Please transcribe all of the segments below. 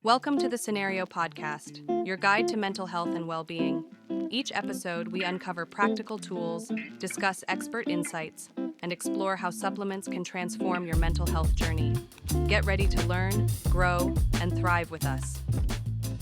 Welcome to the Cenario Podcast, your guide to mental health and well-being. Each episode, we uncover practical tools, discuss expert insights, and explore how supplements can transform your mental health journey. Get ready to learn, grow, and thrive with us.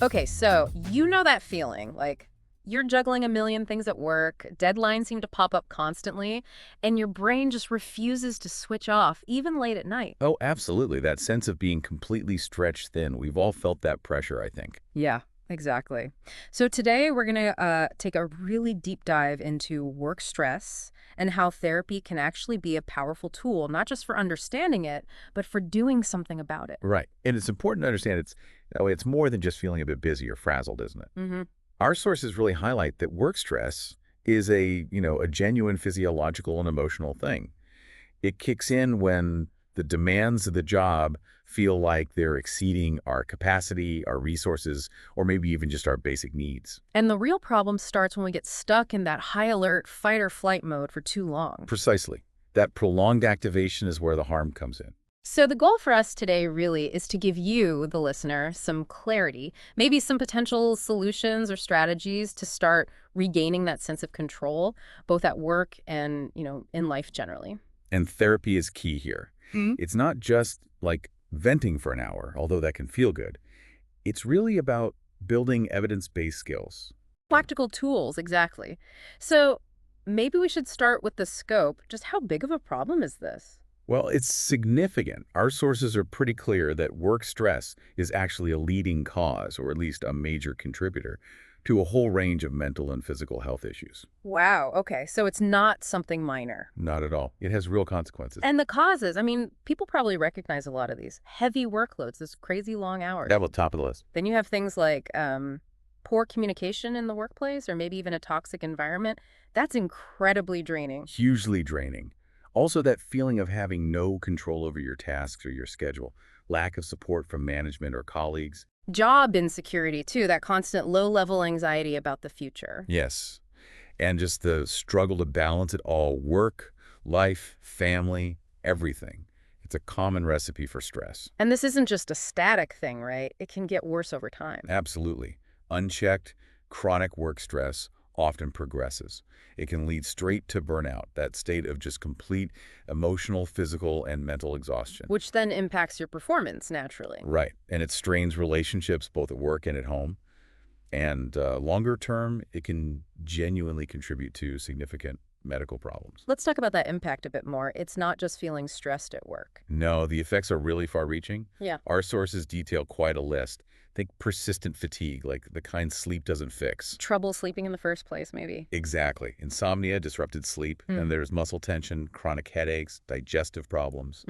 Okay, so you know that feeling, like you're juggling a million things at work, deadlines seem to pop up constantly, and your brain just refuses to switch off, even late at night. Oh, absolutely. That sense of being completely stretched thin. We've all felt that pressure, I think. Yeah, exactly. So today we're going to take a really deep dive into work stress and how therapy can actually be a powerful tool, not just for understanding it, but for doing something about it. Right. And it's important to understand it's more than just feeling a bit busy or frazzled, isn't it? Mm-hmm. Our sources really highlight that work stress is a genuine physiological and emotional thing. It kicks in when the demands of the job feel like they're exceeding our capacity, our resources, or maybe even just our basic needs. And the real problem starts when we get stuck in that high alert fight or flight mode for too long. Precisely. That prolonged activation is where the harm comes in. So the goal for us today really is to give you, the listener, some clarity, maybe some potential solutions or strategies to start regaining that sense of control, both at work and, in life generally. And therapy is key here. It's not just like venting for an hour, although that can feel good. It's really about building evidence-based skills. Practical tools, exactly. So maybe we should start with the scope. Just how big of a problem is this? Well, it's significant. Our sources are pretty clear that work stress is actually a leading cause, or at least a major contributor, to a whole range of mental and physical health issues. Wow, okay. So it's not something minor. Not at all. It has real consequences. And the causes, people probably recognize a lot of these. Heavy workloads, those crazy long hours. That was top of the list. Then you have things like poor communication in the workplace or maybe even a toxic environment. That's incredibly draining. Hugely draining. Also, that feeling of having no control over your tasks or your schedule, lack of support from management or colleagues. Job insecurity, too, that constant low-level anxiety about the future. Yes. And just the struggle to balance it all, work, life, family, everything. It's a common recipe for stress. And this isn't just a static thing, right? It can get worse over time. Absolutely. Unchecked, chronic work stress often progresses. It can lead straight to burnout, that state of just complete emotional, physical, and mental exhaustion. Which then impacts your performance, naturally. Right. And it strains relationships both at work and at home. And longer term, it can genuinely contribute to significant medical problems. Let's talk about that impact a bit more. It's not just feeling stressed at work. No, the effects are really far-reaching. Yeah. Our sources detail quite a list. Think persistent fatigue, like the kind sleep doesn't fix. Trouble sleeping in the first place, maybe. Exactly. Insomnia, disrupted sleep, and there's muscle tension, chronic headaches, digestive problems.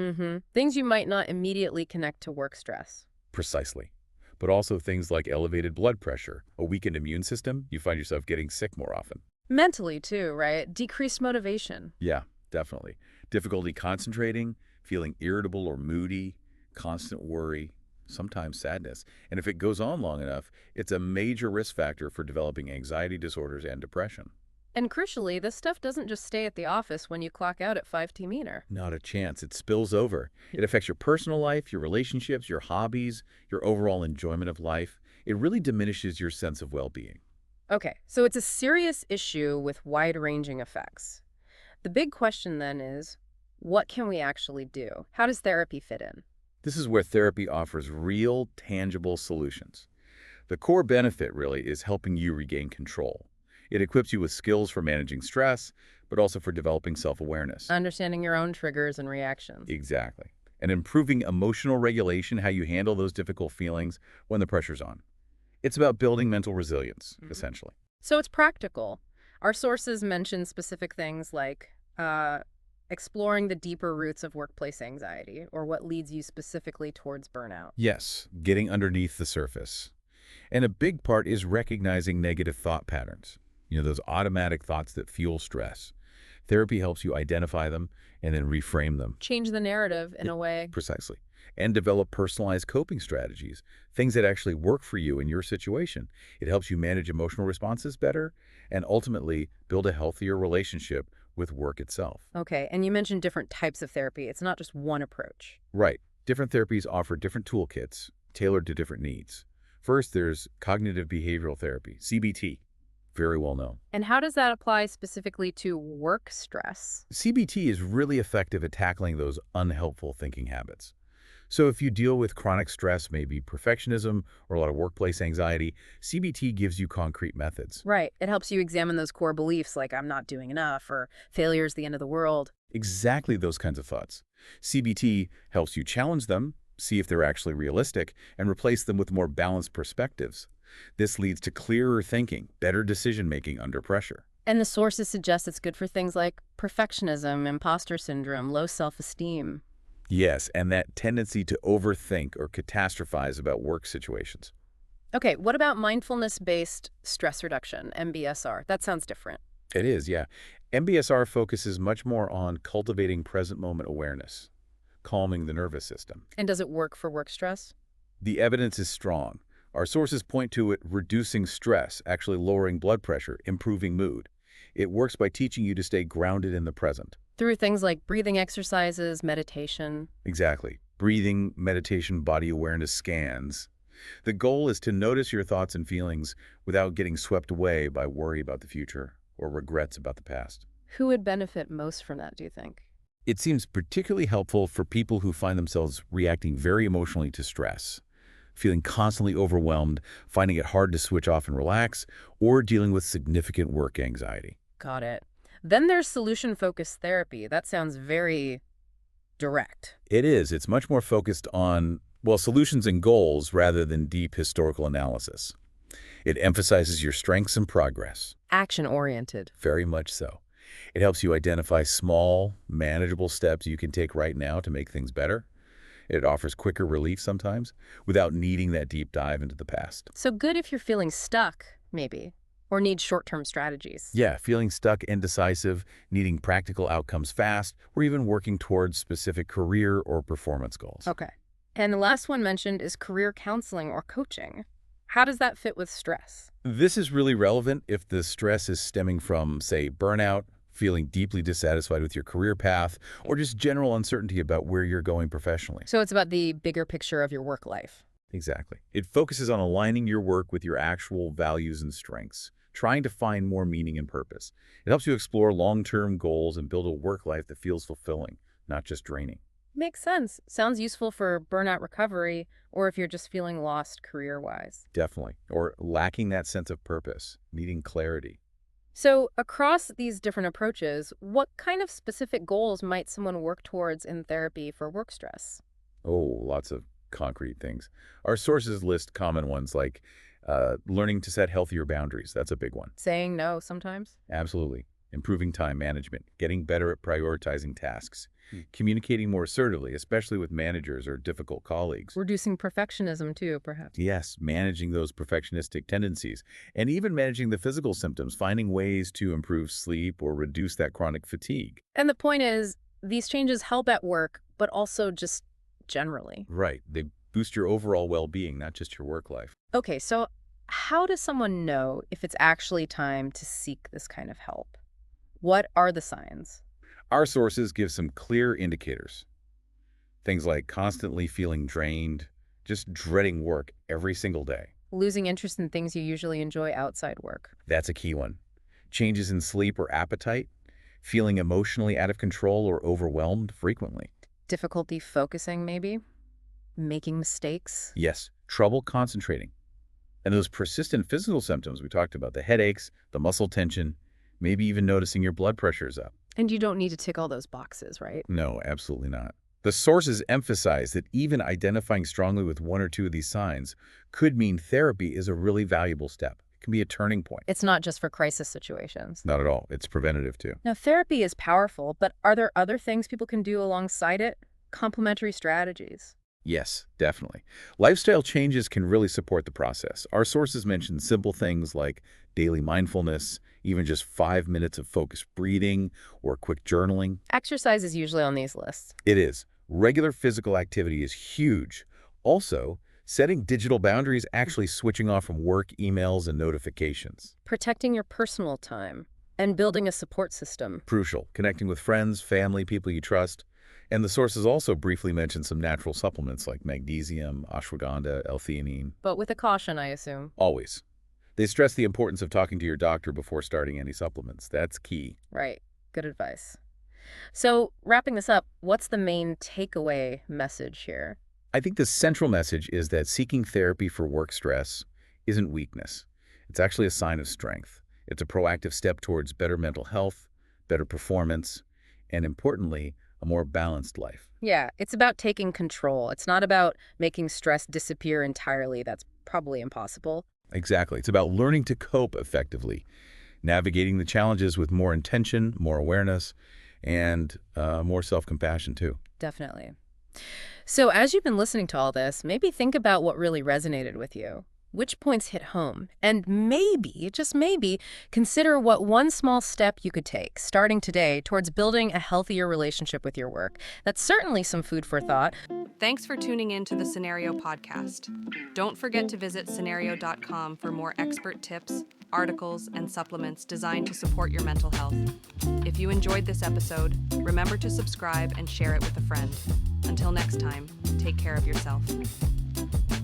Things you might not immediately connect to work stress. Precisely. But also things like elevated blood pressure, a weakened immune system, you find yourself getting sick more often. Mentally, too, right? Decreased motivation. Yeah, definitely. Difficulty concentrating, feeling irritable or moody, constant worry, sometimes sadness. And if it goes on long enough, it's a major risk factor for developing anxiety disorders and depression. And crucially, this stuff doesn't just stay at the office when you clock out at 5 meter. Not a chance. It spills over. It affects your personal life, your relationships, your hobbies, your overall enjoyment of life. It really diminishes your sense of well-being. Okay, so it's a serious issue with wide-ranging effects. The big question then is, what can we actually do? How does therapy fit in? This is where therapy offers real, tangible solutions. The core benefit, really, is helping you regain control. It equips you with skills for managing stress, but also for developing self-awareness. Understanding your own triggers and reactions. Exactly. And improving emotional regulation, how you handle those difficult feelings when the pressure's on. It's about building mental resilience, essentially. So it's practical. Our sources mention specific things like exploring the deeper roots of workplace anxiety or what leads you specifically towards burnout. Yes, getting underneath the surface. And a big part is recognizing negative thought patterns. Those automatic thoughts that fuel stress. Therapy helps you identify them and then reframe them. Change the narrative in a way. Precisely. And develop personalized coping strategies, things that actually work for you in your situation. It helps you manage emotional responses better and ultimately build a healthier relationship with work itself. Okay, and you mentioned different types of therapy. It's not just one approach. Right. Different therapies offer different toolkits, tailored to different needs. First, there's cognitive behavioral therapy, CBT, very well known. And how does that apply specifically to work stress? CBT is really effective at tackling those unhelpful thinking habits. So if you deal with chronic stress, maybe perfectionism or a lot of workplace anxiety, CBT gives you concrete methods. Right. It helps you examine those core beliefs like I'm not doing enough or failure is the end of the world. Exactly those kinds of thoughts. CBT helps you challenge them, see if they're actually realistic, and replace them with more balanced perspectives. This leads to clearer thinking, better decision-making under pressure. And the sources suggest it's good for things like perfectionism, imposter syndrome, low self-esteem. Yes, and that tendency to overthink or catastrophize about work situations. Okay, what about mindfulness-based stress reduction, MBSR? That sounds different. It is, yeah. MBSR focuses much more on cultivating present moment awareness, calming the nervous system. And does it work for work stress? The evidence is strong. Our sources point to it reducing stress, actually lowering blood pressure, improving mood. It works by teaching you to stay grounded in the present. Through things like breathing exercises, meditation. Exactly. Breathing, meditation, body awareness scans. The goal is to notice your thoughts and feelings without getting swept away by worry about the future or regrets about the past. Who would benefit most from that, do you think? It seems particularly helpful for people who find themselves reacting very emotionally to stress, feeling constantly overwhelmed, finding it hard to switch off and relax, or dealing with significant work anxiety. Got it. Then there's solution-focused therapy. That sounds very direct. It is. It's much more focused on, well, solutions and goals rather than deep historical analysis. It emphasizes your strengths and progress. Action-oriented. Very much so. It helps you identify small, manageable steps you can take right now to make things better. It offers quicker relief sometimes without needing that deep dive into the past. So good if you're feeling stuck, maybe, or need short-term strategies. Yeah, feeling stuck, indecisive, needing practical outcomes fast, or even working towards specific career or performance goals. Okay. And the last one mentioned is career counseling or coaching. How does that fit with stress? This is really relevant if the stress is stemming from, say, burnout, feeling deeply dissatisfied with your career path, or just general uncertainty about where you're going professionally. So it's about the bigger picture of your work life. Exactly. It focuses on aligning your work with your actual values and strengths, trying to find more meaning and purpose. It helps you explore long-term goals and build a work life that feels fulfilling, not just draining. Makes sense. Sounds useful for burnout recovery or if you're just feeling lost career-wise. Definitely. Or lacking that sense of purpose, needing clarity. So across these different approaches, what kind of specific goals might someone work towards in therapy for work stress? Oh, lots of concrete things. Our sources list common ones like learning to set healthier boundaries. That's a big one. Saying no sometimes? Absolutely. Improving time management, getting better at prioritizing tasks, communicating more assertively, especially with managers or difficult colleagues. Reducing perfectionism too, perhaps. Yes, managing those perfectionistic tendencies, and even managing the physical symptoms, finding ways to improve sleep or reduce that chronic fatigue. And the point is, these changes help at work, but also just generally. Right. They boost your overall well-being, not just your work life. Okay, so how does someone know if it's actually time to seek this kind of help? What are the signs? Our sources give some clear indicators. Things like constantly feeling drained, just dreading work every single day. Losing interest in things you usually enjoy outside work. That's a key one. Changes in sleep or appetite, feeling emotionally out of control or overwhelmed frequently. Difficulty focusing, maybe? Making mistakes? Yes, trouble concentrating. And those persistent physical symptoms we talked about, the headaches, the muscle tension, maybe even noticing your blood pressure is up. And you don't need to tick all those boxes, right? No, absolutely not. The sources emphasize that even identifying strongly with one or two of these signs could mean therapy is a really valuable step. It can be a turning point. It's not just for crisis situations. Not at all. It's preventative too. Now, therapy is powerful, but are there other things people can do alongside it? Complementary strategies. Yes, definitely. Lifestyle changes can really support the process. Our sources mention simple things like daily mindfulness, even just 5 minutes of focused breathing or quick journaling. Exercise is usually on these lists. It is. Regular physical activity is huge. Also, setting digital boundaries, actually switching off from work emails and notifications. Protecting your personal time and building a support system. Crucial. Connecting with friends, family, people you trust. And the sources also briefly mention some natural supplements like magnesium, ashwagandha, L-theanine. But with a caution, I assume. Always. They stress the importance of talking to your doctor before starting any supplements. That's key. Right. Good advice. So, wrapping this up, what's the main takeaway message here? I think the central message is that seeking therapy for work stress isn't weakness. It's actually a sign of strength. It's a proactive step towards better mental health, better performance, and importantly, a more balanced life. Yeah, it's about taking control. It's not about making stress disappear entirely. That's probably impossible. Exactly. It's about learning to cope effectively, navigating the challenges with more intention, more awareness, and more self-compassion too. Definitely. So as you've been listening to all this, maybe think about what really resonated with you. Which points hit home? And maybe, just maybe, consider what one small step you could take, starting today, towards building a healthier relationship with your work. That's certainly some food for thought. Thanks for tuning in to the Cenario podcast. Don't forget to visit Cenario.com for more expert tips, articles, and supplements designed to support your mental health. If you enjoyed this episode, remember to subscribe and share it with a friend. Until next time, take care of yourself.